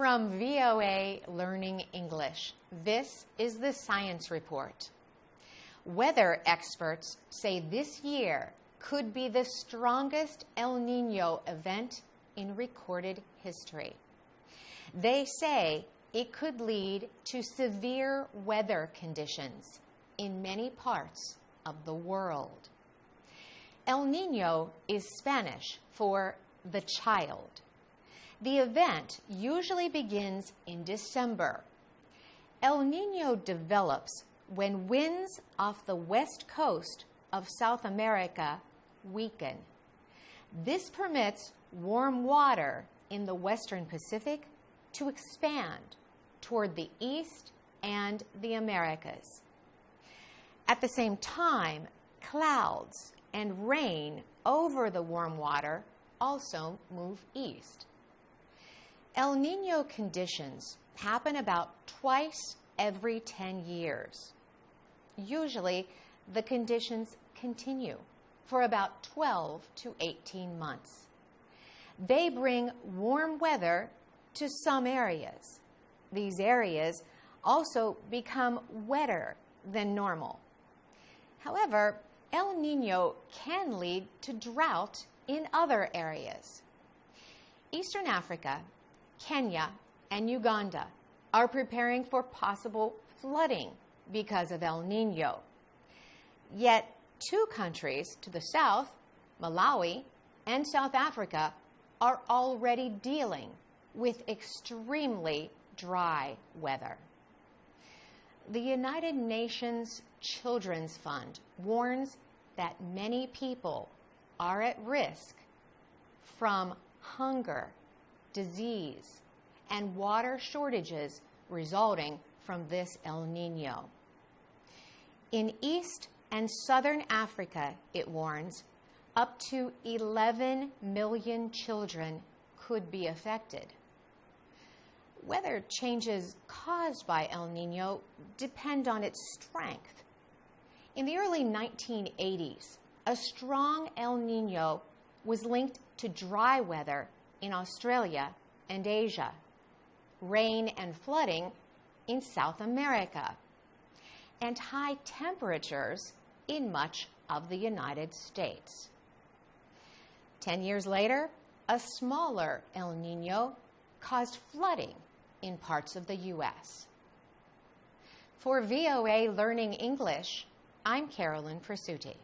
From VOA Learning English, this is the Science Report. Weather experts say this year could be the strongest El Niño event in recorded history. They say it could lead to severe weather conditions in many parts of the world. El Niño is Spanish for the child. The event usually begins in December. El Niño develops when winds off the west coast of South America weaken. This permits warm water in the western Pacific to expand toward the east and the Americas. At the same time, clouds and rain over the warm water also move east. El Niño conditions happen about twice every 10 years. Usually, the conditions continue for about 12 to 18 months. They bring warm weather to some areas. These areas also become wetter than normal. However, El Niño can lead to drought in other areas. Eastern Africa, Kenya, and Uganda are preparing for possible flooding because of El Niño. Yet, two countries to the south, Malawi and South Africa, are already dealing with extremely dry weather. The United Nations Children's Fund warns that many people are at risk from hunger, disease, and water shortages resulting from this El Niño. In East and Southern Africa, it warns, up to 11 million children could be affected. Weather changes caused by El Niño depend on its strength. In the early 1980s, a strong El Niño was linked to dry weather in Australia and Asia, rain and flooding in South America, and high temperatures in much of the United States. 10 years later, a smaller El Niño caused flooding in parts of the U.S. For VOA Learning English, I'm Carolyn Persutti.